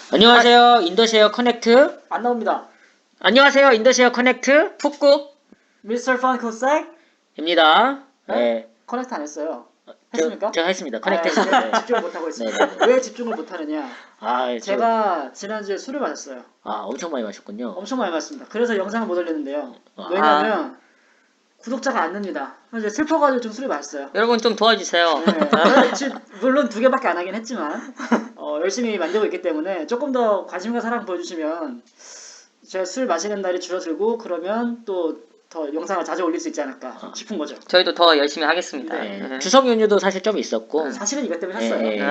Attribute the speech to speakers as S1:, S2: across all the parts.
S1: 안녕하세요. 인도쉐어 커넥트.
S2: 안 나옵니다.
S1: 안녕하세요. 인도쉐어 커넥트 푹꾹입니다.
S2: 미스터 펀코색?
S1: 네.
S2: 커넥트 안 했어요. 했습니까?
S1: 제가 했습니다.
S2: 아,
S1: 커넥트 했습니다.
S2: 집중을 못하고 있습니다.
S1: 네네네.
S2: 왜 집중을 못하느냐?
S1: 아,
S2: 제가 지난주에 술을 마셨어요.
S1: 엄청 많이 마셨군요.
S2: 엄청 많이 마셨습니다. 그래서 영상을 못 올렸는데요.
S1: 아.
S2: 왜냐면 구독자가 안 늡니다. 그래서 슬퍼가지고 좀 술을 마셨어요.
S3: 여러분 좀 도와주세요.
S2: 네. 물론 2개밖에 안 하긴 했지만 열심히 만들고 있기 때문에 조금 더 관심과 사랑 보여주시면 제가 술 마시는 날이 줄어들고 그러면 또 더 영상을 자주 올릴 수 있지 않을까 싶은 거죠.
S3: 저희도 더 열심히 하겠습니다.
S1: 네. 추석 연휴도 사실 좀 있었고.
S2: 사실은 이것 때문에 샀어요.
S1: 네.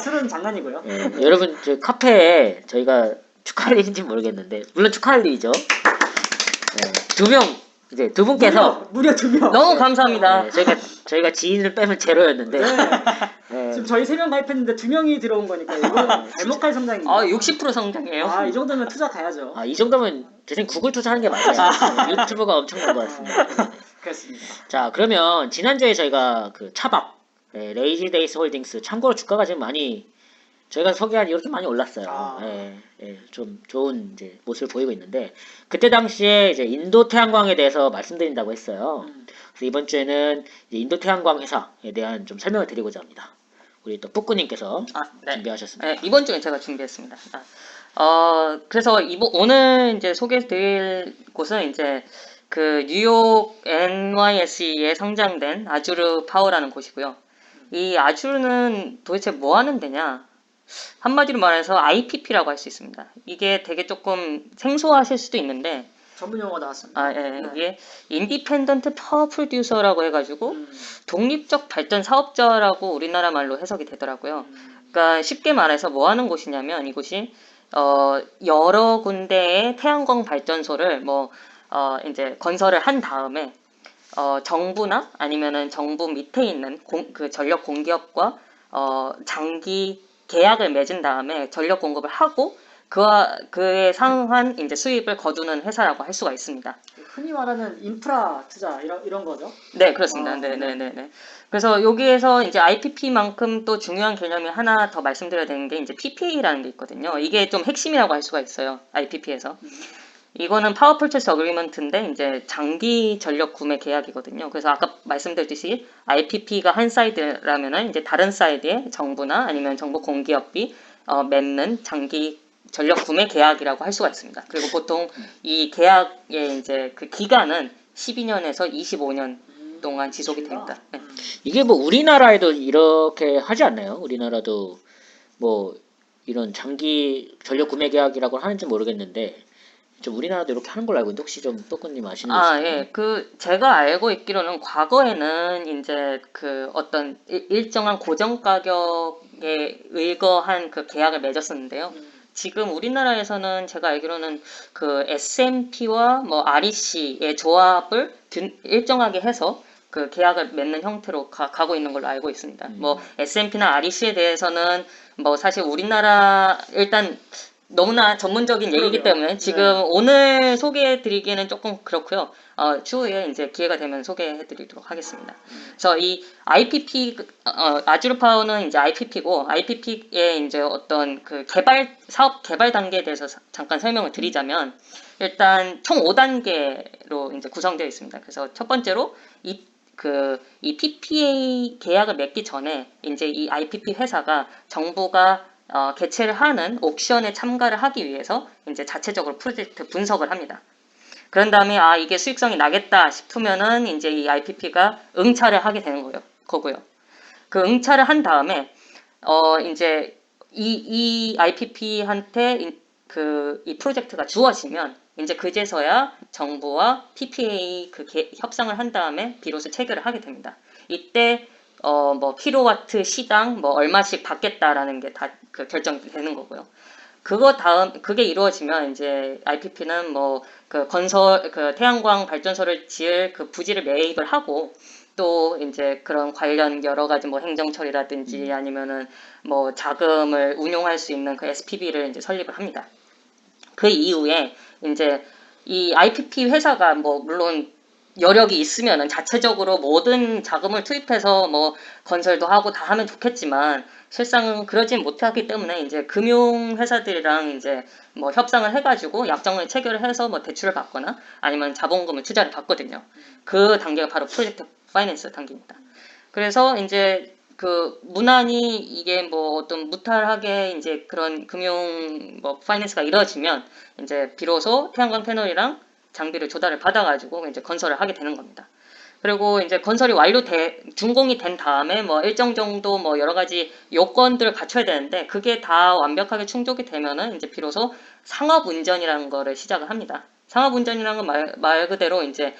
S2: 술은 장난이고요.
S1: 네. 여러분 저 카페에 저희가 축하할 일인지 모르겠는데 물론 축하할 일이죠. 네. 두 분께서
S2: 무려 2명.
S3: 너무 감사합니다.
S1: 네, 저희가 지인을 빼면 제로였는데. 네.
S2: 지금 저희 3명 가입했는데 2명이 들어온 거니까 이건 잘못할 성장입니다.
S3: 60% 성장이에요.
S2: 이 정도면 투자 가야죠.
S1: 이 정도면 제 생각에 구글 투자하는 게 맞아요. 유튜브가 엄청난 것 같습니다. 네.
S2: 그렇습니다.
S1: 자, 그러면 지난주에 저희가 그 차박, 레이지데이스 홀딩스, 참고로 주가가 지금 많이 저희가 소개한 이렇게 많이 올랐어요. 좀 좋은 이제 모습을 보이고 있는데 그때 당시에 이제 인도 태양광에 대해서 말씀드린다고 했어요. 그래서 이번 주에는 이제 인도 태양광 회사에 대한 좀 설명을 드리고자 합니다. 우리 또 뿌꾸님께서
S3: 네.
S1: 준비하셨습니다.
S3: 네, 이번 주에 제가 준비했습니다. 그래서 오늘 이제 소개해드릴 곳은 이제 그 뉴욕 NYSE에 상장된 아주르 파워라는 곳이고요. 이 아주르는 도대체 뭐 하는 데냐? 한마디로 말해서 IPP라고 할 수 있습니다. 이게 되게 조금 생소하실 수도 있는데
S2: 전문 용어가 나왔습니다.
S3: 이게 인디펜던트 파워 프로듀서라고 해가지고 독립적 발전 사업자라고 우리나라 말로 해석이 되더라고요. 그러니까 쉽게 말해서 뭐 하는 곳이냐면 이곳이 여러 군데의 태양광 발전소를 이제 건설을 한 다음에 정부나 아니면은 정부 밑에 있는 그 전력 공기업과 장기 계약을 맺은 다음에 전력 공급을 하고 그에 상응한 이제 수입을 거두는 회사라고 할 수가 있습니다.
S2: 흔히 말하는 인프라 투자 이런 거죠?
S3: 네, 그렇습니다. 네네네. 그래서 여기에서 이제 IPP만큼 또 중요한 개념이 하나 더 말씀드려야 되는 게 이제 PPA라는 게 있거든요. 이게 좀 핵심이라고 할 수가 있어요. IPP에서. 이거는 파워 퍼체스 어그리먼트인데 이제 장기 전력 구매 계약이거든요. 그래서 아까 말씀드렸듯이 IPP가 한 사이드라면은 이제 다른 사이드에 정부나 아니면 정부 공기업이 맺는 장기 전력 구매 계약이라고 할 수가 있습니다. 그리고 보통 이 계약의 이제 그 기간은 12년에서 25년 동안 지속이 됩니다. 네.
S1: 이게 뭐 우리나라에도 이렇게 하지 않나요? 우리나라도 뭐 이런 장기 전력 구매 계약이라고 하는지 모르겠는데 좀 우리나라도 이렇게 하는 걸로 알고 있는데 혹시 좀 뿌꾸님 아시는 거 있을까요?
S3: 예. 그 제가 알고 있기로는 과거에는 이제 그 어떤 일정한 고정 가격에 의거한 그 계약을 맺었었는데요. 지금 우리나라에서는 제가 알기로는 그 S&P와 뭐 REC의 조합을 일정하게 해서 그 계약을 맺는 형태로 가고 있는 걸로 알고 있습니다. 뭐 S&P나 REC에 대해서는 뭐 사실 우리나라 일단 너무나 전문적인 얘기이기 때문에 지금 오늘 소개해드리기에는 조금 그렇고요. 추후에 이제 기회가 되면 소개해드리도록 하겠습니다. 그래서 이 IPP 아주르 파워는 이제 IPP고 IPP의 이제 어떤 그 사업 개발 단계에 대해서 잠깐 설명을 드리자면 일단 총 5단계로 이제 구성되어 있습니다. 그래서 첫 번째로 이 PPA 계약을 맺기 전에 이제 이 IPP 회사가 정부가 개최를 하는 옥션에 참가를 하기 위해서 이제 자체적으로 프로젝트 분석을 합니다. 그런 다음에 이게 수익성이 나겠다 싶으면은 이제 이 IPP가 응찰을 하게 되는 거고요. 그 응찰을 한 다음에 이제 이 IPP한테 이 프로젝트가 주어지면 이제 그제서야 정부와 PPA 협상을 한 다음에 비로소 체결을 하게 됩니다. 이때 뭐 킬로와트 시당 뭐 얼마씩 받겠다라는 게 다 그 결정되는 거고요. 그게 이루어지면 이제 IPP는 뭐 그 태양광 발전소를 지을 그 부지를 매입을 하고 또 이제 그런 관련 여러 가지 뭐 행정 처리라든지 아니면은 뭐 자금을 운용할 수 있는 그 SPV를 이제 설립을 합니다. 그 이후에 이제 이 IPP 회사가 뭐 물론 여력이 있으면은 자체적으로 모든 자금을 투입해서 뭐 건설도 하고 다 하면 좋겠지만 실상은 그러진 못하기 때문에 이제 금융회사들이랑 이제 뭐 협상을 해가지고 약정을 체결을 해서 뭐 대출을 받거나 아니면 자본금을 투자를 받거든요. 그 단계가 바로 프로젝트 파이낸스 단계입니다. 그래서 이제 그 무난히 이게 뭐 어떤 무탈하게 이제 그런 금융 뭐 파이낸스가 이루어지면 이제 비로소 태양광 패널이랑 장비를 조달을 받아가지고 이제 건설을 하게 되는 겁니다. 그리고 이제 건설이 준공이 된 다음에 뭐 일정 정도 뭐 여러 가지 요건들을 갖춰야 되는데 그게 다 완벽하게 충족이 되면은 이제 비로소 상업 운전이라는 거를 시작을 합니다. 상업 운전이라는 건 말 그대로 이제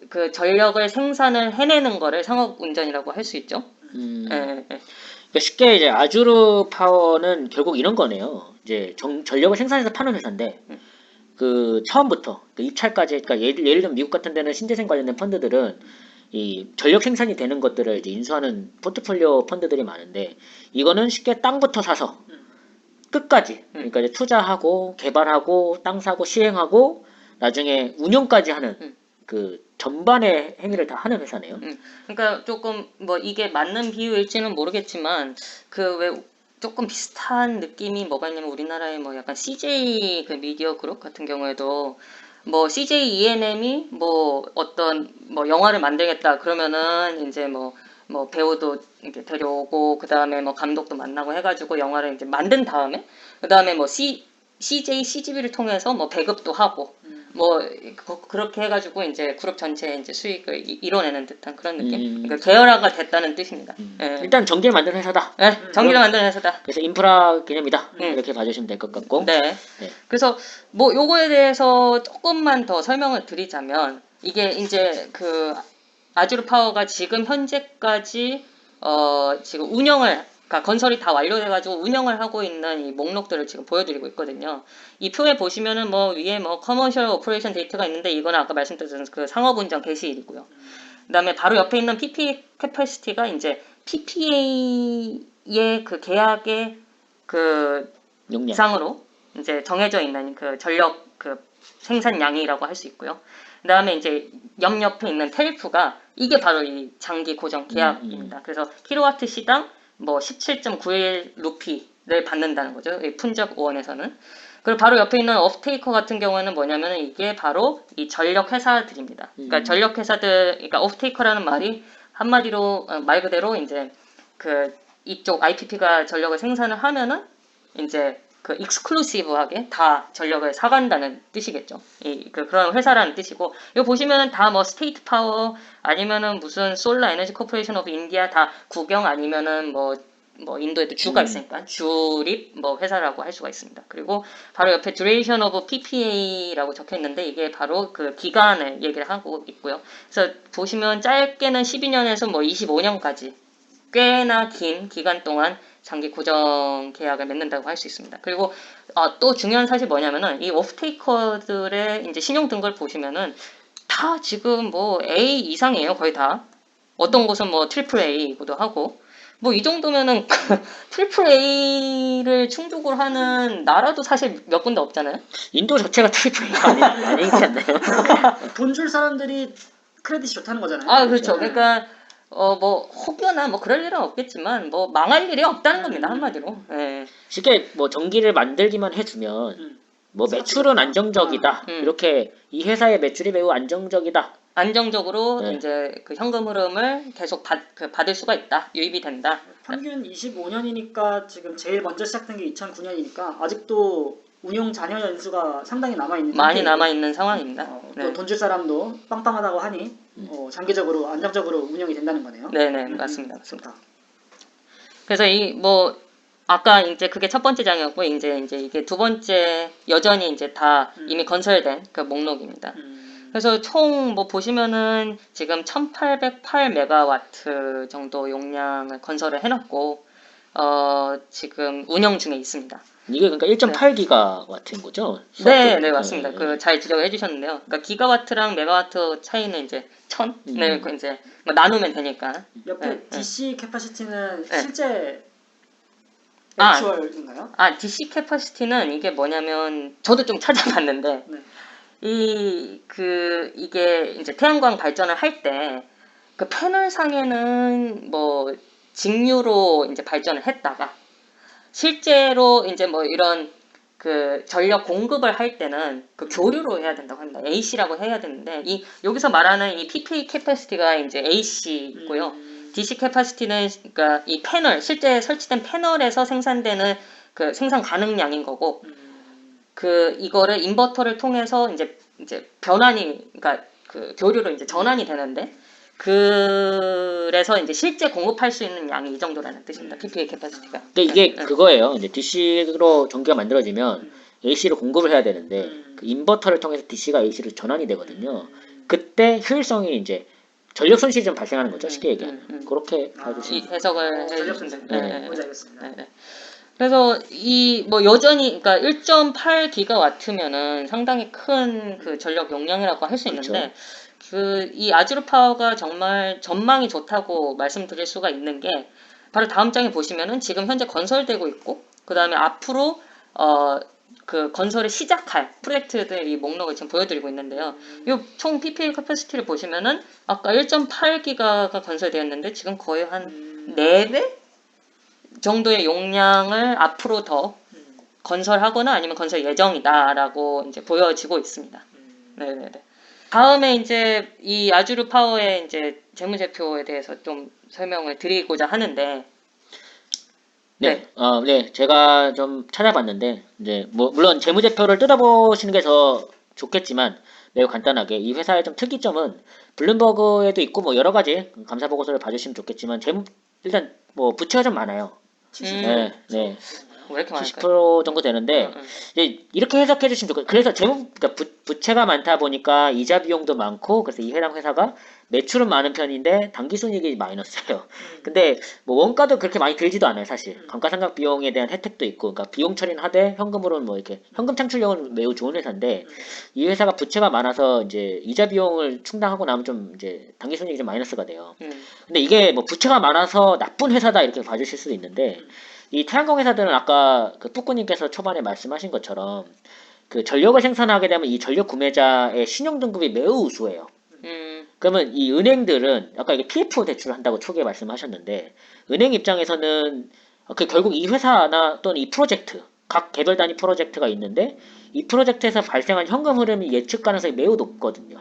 S3: 그 전력을 생산을 해내는 거를 상업 운전이라고 할 수 있죠. 예, 예.
S1: 그러니까 쉽게 이제 아주르 파워는 결국 이런 거네요. 이제 전력을 생산해서 파는 회사인데 그 처음부터 그 입찰까지 그러니까 예를 들면 미국 같은 데는 신재생 관련된 펀드들은 이 전력 생산이 되는 것들을 이제 인수하는 포트폴리오 펀드들이 많은데 이거는 쉽게 땅부터 사서 끝까지 그러니까 이제 투자하고 개발하고 땅 사고 시행하고 나중에 운영까지 하는 그 전반의 행위를 다 하는 회사네요.
S3: 그러니까 조금 뭐 이게 맞는 비유일지는 모르겠지만 그 왜 조금 비슷한 느낌이 뭐가 있냐면 우리나라의 뭐 약간 CJ 그 미디어 그룹 같은 경우에도 뭐 CJ ENM이 뭐 어떤 뭐 영화를 만들겠다 그러면은 이제 뭐 배우도 이렇게 데려오고 그 다음에 뭐 감독도 만나고 해가지고 영화를 이제 만든 다음에 그 다음에 뭐 CJ CGV를 통해서 뭐 배급도 하고 뭐 그렇게 해가지고 이제 그룹 전체의 이제 수익을 이뤄내는 듯한 그런 느낌. 그러니까 계열화가 됐다는 뜻입니다. 예.
S1: 일단 전기를 만드는 회사다.
S3: 네, 전기를 만드는 회사다.
S1: 그래서 인프라 개념이다. 이렇게 봐주시면 될 것 같고.
S3: 네.
S1: 네.
S3: 그래서 뭐 요거에 대해서 조금만 더 설명을 드리자면 이게 이제 그 아주르 파워가 지금 현재까지 지금 그러니까 건설이 다 완료돼가지고 운영을 하고 있는 이 목록들을 지금 보여드리고 있거든요. 이 표에 보시면은 뭐 위에 뭐 커머셜 오퍼레이션 데이터가 있는데 이거는 아까 말씀드린 그 상업운전 개시일이고요. 그다음에 바로 옆에 있는 PPA 캐퍼시티가 이제 PPA의 그 계약의 그
S1: 용량.
S3: 상으로 이제 정해져 있는 그 전력 그 생산량이라고 할 수 있고요. 그다음에 이제 옆에 있는 텔프가 이게 바로 이 장기 고정 계약입니다. 그래서 킬로와트 시당 뭐 17.91 루피를 받는다는 거죠. 이 푼잡 원에서는. 그리고 바로 옆에 있는 오프테이커 같은 경우에는 뭐냐면은 이게 바로 이 전력 회사들입니다. 그러니까 전력 회사들, 그러니까 오프테이커라는 말이 한마디로 말 그대로 이제 그 이쪽 IPP가 전력을 생산을 하면은 이제 그 익스클루시브하게 다 전력을 사간다는 뜻이겠죠. 그런 회사라는 뜻이고, 이거 보시면은 다 뭐 스테이트 파워 아니면은 무슨 솔라 에너지 코퍼레이션 오브 인디아 다 국영 아니면은 뭐 인도에도 주가 있으니까 주립 뭐 회사라고 할 수가 있습니다. 그리고 바로 옆에 duration of PPA라고 적혀 있는데 이게 바로 그 기간을 얘기를 하고 있고요. 그래서 보시면 짧게는 12년에서 뭐 25년까지 꽤나 긴 기간 동안 장기 고정 계약을 맺는다고 할 수 있습니다. 그리고 또 중요한 사실 뭐냐면은 이 오프테이커들의 이제 신용 등급을 보시면은 다 지금 뭐 A 이상이에요. 거의 다. 어떤 곳은 뭐 트리플 A이기도 하고 뭐 이 정도면은 트리플 A를 충족을 하는 나라도 사실 몇 군데 없잖아요.
S1: 인도 자체가 트리플 A가 아니지 않나요?
S2: 돈 줄 사람들이 크레딧이 좋다는 거잖아요.
S3: 그렇죠. 그러니까 뭐 혹여나 뭐 그럴 일은 없겠지만 뭐 망할 일이 없다는 겁니다. 한마디로. 예.
S1: 쉽게 뭐 전기를 만들기만 해주면 뭐 매출은 안정적이다. 이렇게 이 회사의 매출이 매우 안정적이다.
S3: 안정적으로
S1: 네.
S3: 이제 그 현금 흐름을 계속 받을 수가 있다. 유입이 된다.
S2: 평균 25년이니까 지금 제일 먼저 시작된 게 2009년이니까 아직도 운용 잔여 연수가 상당히 남아있는
S3: 많이
S2: 상태이고,
S3: 남아 있는 상황입니다. 네.
S2: 또 돈 줄 사람도 빵빵하다고 하니 장기적으로 안정적으로 운영이 된다는 거네요.
S3: 네네 맞습니다. 맞습니다.
S2: 좋다.
S3: 그래서 아까 이제 그게 첫 번째 장이었고 이제 이게 두 번째 여전히 이제 다 이미 건설된 그 목록입니다. 그래서 총 뭐 보시면은 지금 1808메가와트 정도 용량을 건설을 해놨고 지금 운영 중에 있습니다.
S1: 이게 그러니까 1.8기가와트인 거죠?
S3: 네, 네 맞습니다. 그 잘 지적을 해주셨는데요. 그러니까 기가와트랑 메가와트 차이는 이제 1000, 네, 그 이제 뭐 나누면 되니까.
S2: 옆에
S3: 네,
S2: DC 캐파시티는
S3: 네.
S2: 실제
S3: 아.
S2: 액추얼인가요?
S3: DC 캐퍼시티는 이게 뭐냐면 저도 좀 찾아봤는데
S2: 네.
S3: 이게 이제 태양광 발전을 할 때 그 패널상에는 뭐 직류로 이제 발전을 했다가 실제로 이제 뭐 이런 그 전력 공급을 할 때는 그 교류로 해야 된다고 합니다. AC라고 해야 되는데 여기서 말하는 이 PPA 캐파시티가 이제 AC고요. DC 캐파시티는 그러니까 이 패널 실제 설치된 패널에서 생산되는 그 생산 가능량인 거고 이거를 인버터를 통해서 이제 변환이 그러니까 그 교류로 이제 전환이 되는데 그래서 이제 실제 공급할 수 있는 양이 이 정도라는 뜻입니다. PPA 캐파시티가.
S1: 근데 이게 그거예요. 이제 DC로 전기가 만들어지면 AC로 공급을 해야 되는데 그 인버터를 통해서 DC가 AC로 전환이 되거든요. 그때 효율성이 이제 전력 손실이 좀 발생하는 거죠. 쉽게 얘기하면. 그렇게
S3: 이
S1: 봐주시면.
S3: 해석을
S2: 전력
S3: 해주시면
S2: 분석.
S3: 네.
S2: 뭔지 알겠습니다.
S3: 네. 그래서 뭐 여전히 그러니까 1.8기가와트면은 상당히 큰 그 전력 용량이라고 할 수 있는데 이 아주르 파워가 정말 전망이 좋다고 말씀드릴 수가 있는 게 바로 다음 장에 보시면은 지금 현재 건설되고 있고 그다음에 앞으로 그 건설을 시작할 프로젝트들 이 목록을 지금 보여드리고 있는데요. 이 총 PPA 캐퍼시티를 보시면은 아까 1.8기가가 건설되었는데 지금 거의 한 4배 정도의 용량을 앞으로 더 건설하거나 아니면 건설 예정이다라고 이제 보여지고 있습니다. 네네네. 다음에 이제 이 아주르 파워의 이제 재무제표에 대해서 좀 설명을 드리고자 하는데
S1: 네. 네. 제가 좀 찾아봤는데 이제 뭐 물론 재무제표를 뜯어보시는 게 더 좋겠지만 매우 간단하게 이 회사의 좀 특이점은 블룸버그에도 있고 뭐 여러 가지 감사 보고서를 봐주시면 좋겠지만 일단 뭐 부채가 좀 많아요. 네. 네.
S3: 왜 이렇게 많을까요?
S1: 70% 정도 되는데 이제 이렇게 해석해 주시면 좋겠어요. 그래서 그러니까 부채가 많다 보니까 이자 비용도 많고 그래서 이 해당 회사가 매출은 많은 편인데 당기순이익이 마이너스예요. 근데 뭐 원가도 그렇게 많이 들지도 않아요, 사실. 감가상각 비용에 대한 혜택도 있고, 그러니까 비용 처리는 하되 현금으로는 뭐 이렇게 현금 창출력은 매우 좋은 회사인데 이 회사가 부채가 많아서 이제 이자 비용을 충당하고 나면 좀 이제 당기순이익이 좀 마이너스가 돼요. 근데 이게 뭐 부채가 많아서 나쁜 회사다 이렇게 봐주실 수도 있는데 이 태양광 회사들은 아까 그 뿌꾸님께서 초반에 말씀하신 것처럼 그 전력을 생산하게 되면 이 전력 구매자의 신용 등급이 매우 우수해요. 그러면 이 은행들은 아까 이게 PF 대출을 한다고 초기에 말씀하셨는데 은행 입장에서는 그 결국 이 회사나 또는 이 프로젝트 각 개별 단위 프로젝트가 있는데 이 프로젝트에서 발생한 현금 흐름이 예측 가능성이 매우 높거든요.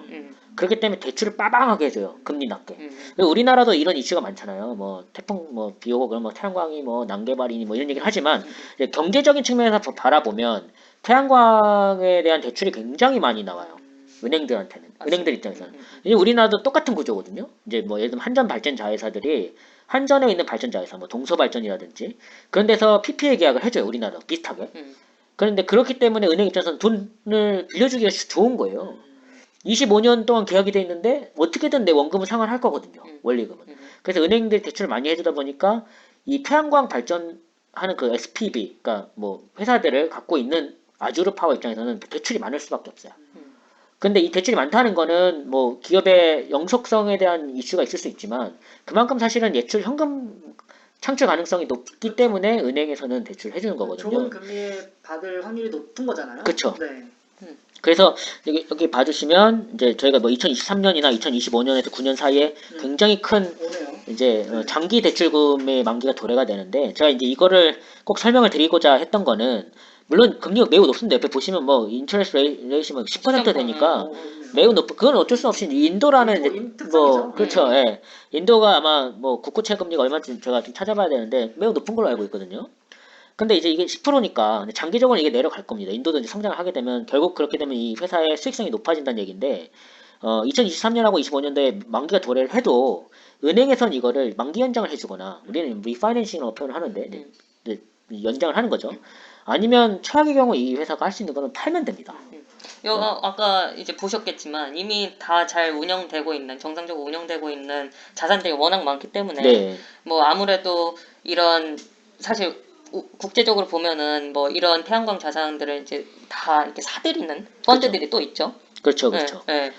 S1: 그렇기 때문에 대출을 빠방하게 해줘요. 금리 낮게. 우리나라도 이런 이슈가 많잖아요. 뭐 태풍 뭐 비 오고 그러면 뭐 태양광이 뭐 난개발이니 뭐 이런 얘기를 하지만 이제 경제적인 측면에서 바라보면 태양광에 대한 대출이 굉장히 많이 나와요. 은행들한테는. 은행들 입장에서는. 이제 우리나라도 똑같은 구조거든요. 이제 뭐 예를 들면 한전 발전 자회사들이 한전에 있는 발전 자회사 뭐 동서발전이라든지 그런 데서 PPA 계약을 해줘요. 우리나라도 비슷하게. 그런데 그렇기 때문에 은행 입장에서는 돈을 빌려주기가 좋은 거예요. 25년 동안 계약이 돼 있는데 어떻게든 내 원금은 상환할 거거든요. 원리금은. 그래서 은행들이 대출을 많이 해주다 보니까 이 태양광 발전하는 그 SPV, 그러니까 뭐 회사들을 갖고 있는 아주르 파워 입장에서는 대출이 많을 수밖에 없어요. 근데 이 대출이 많다는 거는 뭐 기업의 영속성에 대한 이슈가 있을 수 있지만 그만큼 사실은 예출 현금 창출 가능성이 높기 때문에 은행에서는 대출을 해주는 거거든요.
S2: 좋은 금리에 받을 확률이 높은 거잖아요.
S1: 그쵸.
S2: 네.
S1: 그래서 여기 봐주시면 이제 저희가 뭐 2023년이나 2025년에서 9년 사이에 굉장히 큰
S2: 오네요.
S1: 이제 장기 대출금의 만기가 도래가 되는데 제가 이제 이거를 꼭 설명을 드리고자 했던 거는 물론 금리가 매우 높습니다. 옆에 보시면 뭐 인터레스트 레이시면 10% 되니까 매우 높고 그건 어쩔 수 없이 인도라는 이제 뭐 그렇죠. 예. 인도가 아마 뭐 국고채 금리가 얼마인지 제가 좀 찾아봐야 되는데 매우 높은 걸로 알고 있거든요. 근데 이제 이게 10%니까 장기적으로 이게 내려갈 겁니다. 인도도 이제 성장을 하게 되면 결국 그렇게 되면 이 회사의 수익성이 높아진다는 얘기인데 2023년하고 25년도에 만기가 도래를 해도 은행에선 이거를 만기 연장을 해주거나 우리는 리파이낸싱이라고 표현을 하는데 연장을 하는 거죠. 아니면 최악의 경우 이 회사가 할 수 있는 거는 팔면 됩니다.
S3: 아까 이제 보셨겠지만 이미 다 잘 운영되고 있는 정상적으로 운영되고 있는 자산들이 워낙 많기 때문에
S1: 네.
S3: 뭐 아무래도 이런 사실 국제적으로 보면은 뭐 이런 태양광 자산들을 이제 다 이렇게 사들이는 펀드들이 또 있죠.
S1: 그렇죠.
S3: 네.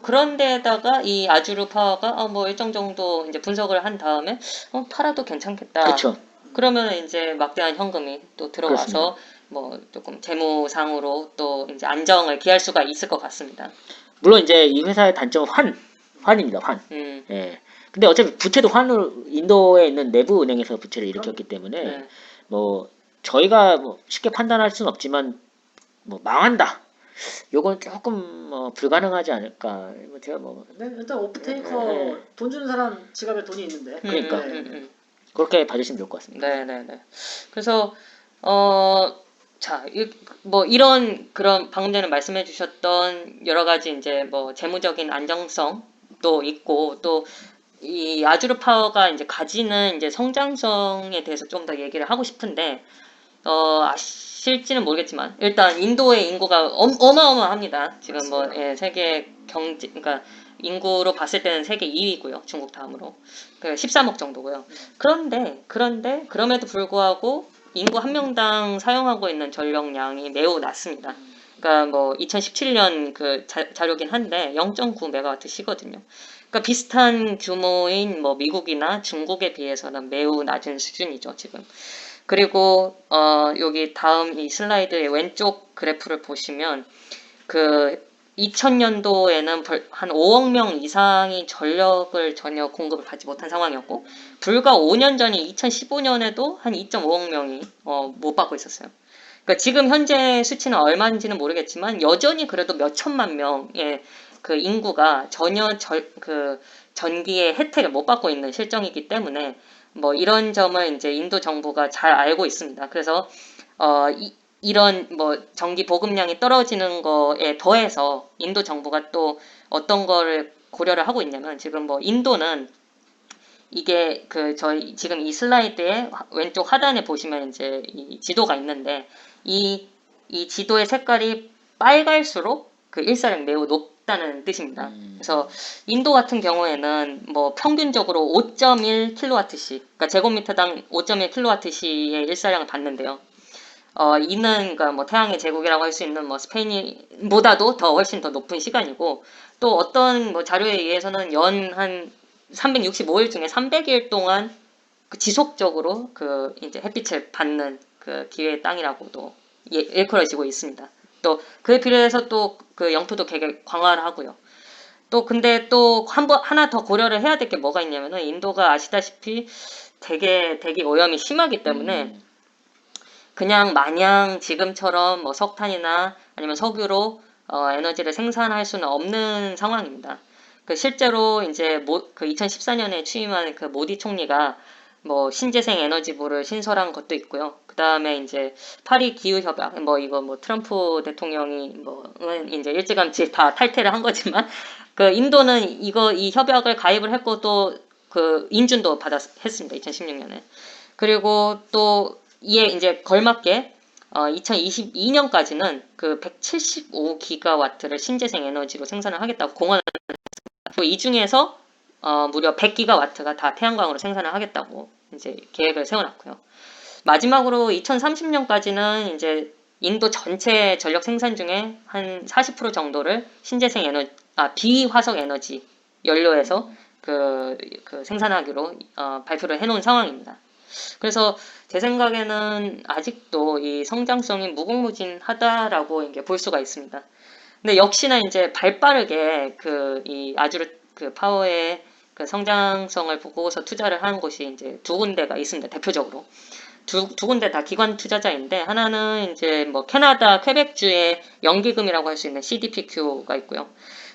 S3: 그런 데다가 이 아주르 파워가 뭐 일정 정도 이제 분석을 한 다음에 팔아도 괜찮겠다.
S1: 그렇죠.
S3: 그러면 이제 막대한 현금이 또 들어와서 뭐 조금 재무상으로 또 이제 안정을 기할 수가 있을 것 같습니다.
S1: 물론 이제 이 회사의 단점은 환입니다. 환.
S3: 음,
S1: 예. 근데 어차피 부채도 환으로 인도에 있는 내부 은행에서 부채를 일으켰기 때문에
S3: 네.
S1: 뭐 저희가 뭐 쉽게 판단할 수는 없지만 뭐 망한다. 요건 조금 불가능하지 않을까. 뭐 제가 뭐
S2: 근데 일단 오프테이커
S1: 네.
S2: 돈 주는 사람 지갑에 돈이 있는데.
S1: 그러니까.
S2: 네.
S1: 그렇게 봐주시면 좋을 것 같습니다.
S3: 네네네. 그래서 자, 뭐 이런 그런 방금 전에 말씀해 주셨던 여러 가지 이제 뭐 재무적인 안정성도 있고 또 이 아주르 파워가 이제 가지는 이제 성장성에 대해서 좀 더 얘기를 하고 싶은데 아실지는 모르겠지만 일단 인도의 인구가 어마어마합니다. 지금 뭐 예, 세계 경제 그러니까 인구로 봤을 때는 세계 2위고요. 중국 다음으로. 그 13억 정도고요. 그런데 그럼에도 불구하고 인구 한 명당 사용하고 있는 전력량이 매우 낮습니다. 그러니까 뭐 2017년 그 자료긴 한데 0.9메가와트 시거든요. 그러니까 비슷한 규모인 뭐 미국이나 중국에 비해서는 매우 낮은 수준이죠, 지금. 그리고 여기 다음 이 슬라이드의 왼쪽 그래프를 보시면 그 2000년도에는 한 5억 명 이상이 전력을 전혀 공급을 받지 못한 상황이었고 불과 5년 전인 2015년에도 한 2.5억 명이 못 받고 있었어요. 그러니까 지금 현재 수치는 얼마인지는 모르겠지만 여전히 그래도 몇 천만 명의 그 인구가 전혀 그 전기의 혜택을 못 받고 있는 실정이기 때문에 뭐 이런 점을 이제 인도 정부가 잘 알고 있습니다. 그래서 이런 뭐 전기 보급량이 떨어지는 거에 더해서 인도 정부가 또 어떤 거를 고려를 하고 있냐면 지금 뭐 인도는 이게 그 저희 지금 이 슬라이드의 왼쪽 하단에 보시면 이제 이 지도가 있는데 이 지도의 색깔이 빨갈수록 그 일사량이 매우 높다는 뜻입니다. 그래서 인도 같은 경우에는 뭐 평균적으로 5.1kWh, 그러니까 제곱미터당 5.1kWh의 일사량을 받는데요. 이는 그러니까 뭐 태양의 제국이라고 할 수 있는 뭐 스페인보다도 더 훨씬 더 높은 시간이고 또 어떤 뭐 자료에 의해서는 연 한 365일 중에 300일 동안 그 지속적으로 그 이제 햇빛을 받는 그 기회의 땅이라고도 일컬어지고 있습니다. 또 그에 비례해서 또 그 영토도 되게 광활 하고요. 또 근데 또 하나 더 고려를 해야 될 게 뭐가 있냐면은 인도가 아시다시피 되게 오염이 심하기 때문에 그냥 마냥 지금처럼 뭐 석탄이나 아니면 석유로 에너지를 생산할 수는 없는 상황입니다. 그 실제로 이제 그 2014년에 취임한 그 모디 총리가 뭐 신재생 에너지부를 신설한 것도 있고요. 그 다음에 이제 파리 기후 협약 뭐 이거 뭐 트럼프 대통령이 뭐는 이제 일찌감치 다 탈퇴를 한 거지만 그 인도는 이 협약을 가입을 했고 또 그 인준도 했습니다. 2016년에. 그리고 또 이에 이제 걸맞게 2022년까지는 그 175기가와트를 신재생 에너지로 생산을 하겠다고 공언을 했습니다. 이 중에서 무려 100기가와트가 다 태양광으로 생산을 하겠다고 이제 계획을 세워놨고요. 마지막으로 2030년까지는 이제 인도 전체 전력 생산 중에 한 40% 정도를 신재생 비화석 에너지 연료에서 그 생산하기로 발표를 해놓은 상황입니다. 그래서 제 생각에는 아직도 이 성장성이 무궁무진하다라고 이제 볼 수가 있습니다. 근데 역시나 이제 발빠르게 이 아주르 그 파워의 그 성장성을 보고서 투자를 하는 곳이 이제 두 군데가 있습니다. 대표적으로 두 군데 다 기관 투자자인데 하나는 이제 뭐 캐나다 퀘벡주의 연기금이라고 할 수 있는 CDPQ가 있고요.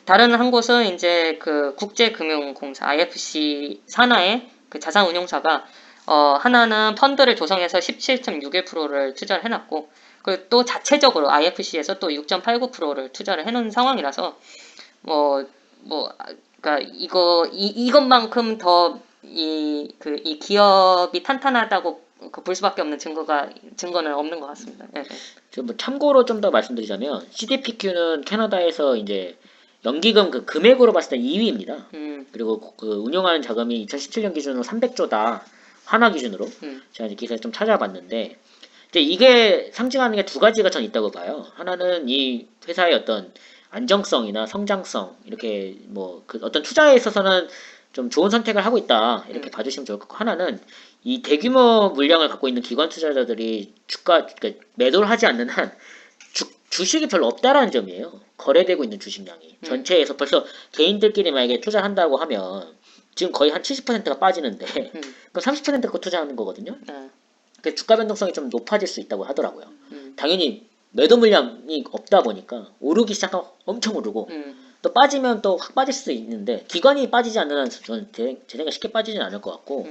S3: 다른 한 곳은 이제 그 국제금융공사 IFC 산하의 그 자산운용사가 하나는 펀드를 조성해서 17.61%를 투자를 해놨고, 그리고 또 자체적으로 IFC에서 또 6.89%를 투자를 해놓은 상황이라서, 그러니까 이것만큼 더 이 기업이 탄탄하다고 볼 수밖에 없는 증거는 없는 것 같습니다. 네.
S1: 뭐 참고로 좀 더 말씀드리자면 CDPQ는 캐나다에서 이제 연기금 그 금액으로 봤을 때 2위입니다. 그리고 그 운용하는 자금이 2017년 기준으로 300조다. 한화 기준으로 제가 이제 기사를 좀 찾아봤는데 이제 이게 상징하는 게 두 가지가 전 있다고 봐요. 하나는 이 회사의 어떤 안정성이나 성장성 이렇게 뭐 그 어떤 투자에 있어서는 좀 좋은 선택을 하고 있다 이렇게 봐주시면 좋을 것 같고 하나는 이 대규모 물량을 갖고 있는 기관 투자자들이 그러니까 매도를 하지 않는 한 주식이 별로 없다라는 점이에요. 거래되고 있는 주식량이 전체에서 벌써 개인들끼리 만약에 투자를 한다고 하면 지금 거의 한 70%가 빠지는데 그럼 30%가 투자하는 거거든요. 그 주가 변동성이 좀 높아질 수 있다고 하더라고요. 당연히 매도 물량이 없다 보니까 오르기 시작하면 엄청 오르고 또 빠지면 또 확 빠질 수도 있는데 기관이 빠지지 않는 한 저는 제 생각 쉽게 빠지지는 않을 것 같고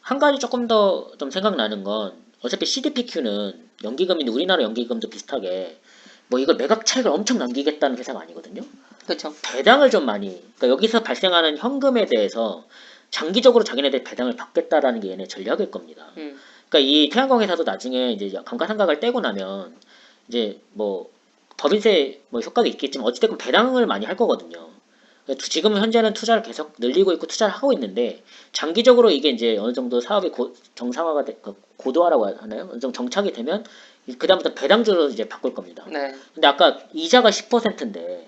S1: 한 가지 조금 더 좀 생각나는 건 어차피 CDPQ는 연기금인데 우리나라 연기금도 비슷하게 뭐 이걸 매각 차익을 엄청 남기겠다는 회사가 아니거든요.
S3: 그렇죠.
S1: 배당을 좀 많이 그러니까 여기서 발생하는 현금에 대해서 장기적으로 자기네들 배당을 받겠다라는 게 얘네 전략일 겁니다. 그러니까 이 태양광 회사도 나중에 이제 감가상각을 떼고 나면 이제 뭐 법인세 뭐 효과도 있겠지만 어찌됐건 배당을 많이 할 거거든요. 지금 현재는 투자를 계속 늘리고 있고 투자를 하고 있는데 장기적으로 이게 이제 어느 정도 사업이 정상화가 고도화라고 하나요? 어느 정도 정착이 되면 그 다음부터 배당주로 이제 바꿀 겁니다.
S3: 네.
S1: 근데 아까 이자가 10%인데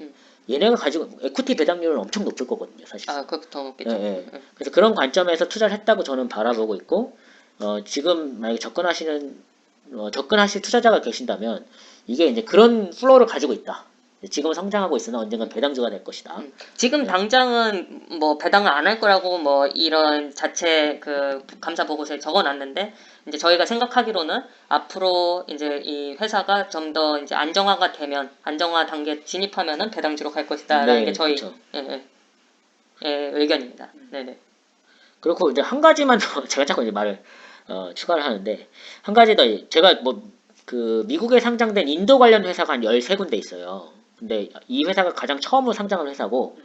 S1: 얘네가 가지고 에쿠티 배당률은 엄청 높을 거거든요, 사실.
S3: 아, 그것도 더 높겠죠.
S1: 예, 예. 그래서 그런 관점에서 투자를 했다고 저는 바라보고 있고 지금 만약에 접근하실 투자자가 계신다면 이게 이제 그런 플로우를 가지고 있다. 지금은 성장하고 있으나 언젠간 배당주가 될 것이다.
S3: 지금 당장은 뭐 배당을 안 할 거라고 뭐 이런 자체 그 감사 보고서에 적어놨는데 이제 저희가 생각하기로는 앞으로 이제 이 회사가 좀 더 이제 안정화 단계 진입하면은 배당주로 갈 것이다라는
S1: 네,
S3: 게 저희
S1: 그렇죠.
S3: 의견입니다. 네네.
S1: 그리고 이제 한 가지만 더 제가 자꾸 이제 말을 추가를 하는데 한 가지 더 제가 뭐 그 미국에 상장된 인도 관련 회사가 한 13군데 있어요. 근데 이 회사가 가장 처음으로 상장한 회사고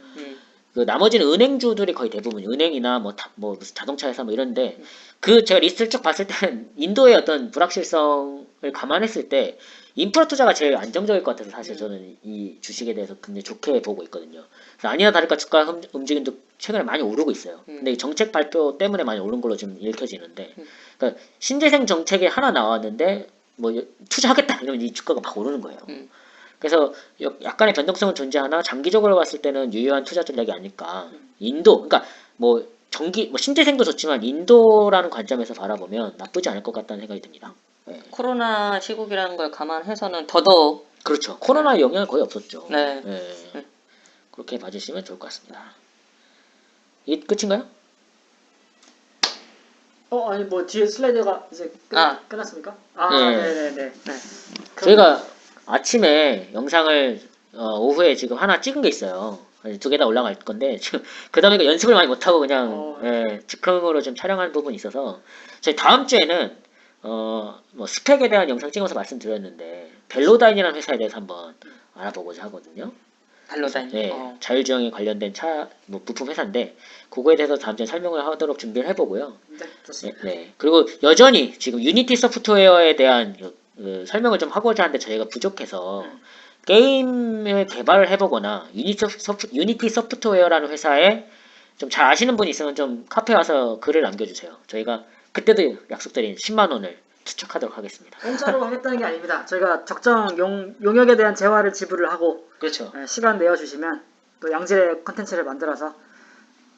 S1: 그 나머지는 은행주들이 거의 대부분 은행이나 뭐 무슨 자동차 회사 뭐 이런데 그 제가 리스트를 쭉 봤을 때는 인도의 어떤 불확실성을 감안했을 때 인프라 투자가 제일 안정적일 것 같아서 사실 저는 이 주식에 대해서 굉장히 좋게 보고 있거든요. 그래서 아니나 다를까 주가 움직임도 최근에 많이 오르고 있어요. 근데 이 정책 발표 때문에 많이 오른 걸로 좀 읽혀지는데 그러니까 신재생 정책이 하나 나왔는데 뭐 투자하겠다 이러면 이 주가가 막 오르는 거예요. 그래서 약간의 변동성은 존재하나 장기적으로 봤을 때는 유효한 투자 전략이 아닐까. 인도, 그러니까 뭐 신재생도 좋지만 인도라는 관점에서 바라보면 나쁘지 않을 것 같다는 생각이 듭니다. 네.
S3: 코로나 시국이라는 걸 감안해서는 더더욱
S1: 그렇죠. 코로나 영향이 거의 없었죠.
S3: 네.
S1: 그렇게 봐주시면 좋을 것 같습니다. 이 끝인가요?
S2: 아니 뭐 뒤에 슬라이드가 이제 끝났습니까?
S1: 네.
S2: 네네네.
S1: 저희가 아침에 영상을 오후에 지금 하나 찍은 게 있어요. 2개 다 올라갈 건데 지금 그 다음에 연습을 많이 못하고 그냥 즉흥으로 좀 촬영하는 부분이 있어서 저희 다음 주에는 뭐 스펙에 대한 영상 찍어서 말씀드렸는데 벨로다인이라는 회사에 대해서 한번 알아보고자 하거든요.
S3: 벨로다인.
S1: 네, 자율주행에 관련된 뭐 부품 회사인데 그거에 대해서 다음 주에 설명을 하도록 준비를 해보고요.
S2: 네, 좋습니다.
S1: 네. 그리고 여전히 지금 유니티 소프트웨어에 대한 그 설명을 좀 하고자 하는데 저희가 부족해서 게임을 개발을 해보거나 유니티 소프트웨어라는 회사에 좀 잘 아시는 분이 있으면 좀 카페 와서 글을 남겨주세요. 저희가 그때도 약속드린 10만 원을 투척하도록 하겠습니다.
S2: 공짜로 하겠다는 게 아닙니다. 저희가 적정 용역에 대한 재화를 지불을 하고
S1: 그렇죠.
S2: 시간 내어주시면 또 양질의 컨텐츠를 만들어서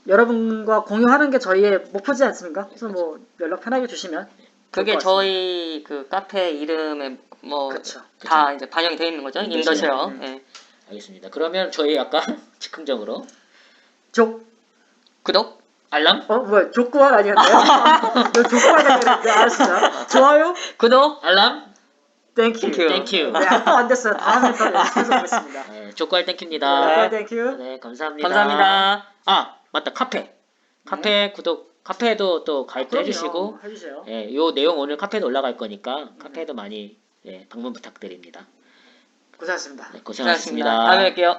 S2: 여러분과 공유하는 게 저희의 목표지 않습니까? 그래서 뭐 연락 편하게 주시면
S3: 그게 저희 그 카페 이름에 뭐
S2: 그렇죠.
S3: 다 이제 반영이 되어 있는 거죠. 인더쉐어. 네.
S1: 알겠습니다. 그러면 저희 아까 즉흥적으로
S3: 구독,
S1: 알람,
S2: 뭐야 족구할 아니었나요? 너 족구할 아니었는데 알았어. 좋아요,
S1: 구독, 알람,
S2: 땡큐.
S1: 땡큐.
S2: 네, 안 됐어요. 다음에 또 연습해보겠습니다.
S1: 네, 족구할 땡큐입니다.
S2: 땡큐.
S1: 네, 감사합니다.
S3: 감사합니다.
S1: 아, 맞다. 카페 구독, 카페도 또 가입도 해주시고,
S2: 해주세요.
S1: 예, 요 내용 오늘 카페도 올라갈 거니까 카페도 많이 방문 부탁드립니다.
S2: 고생하셨습니다.
S1: 네, 고생하셨습니다.
S3: 다음에 뵐게요.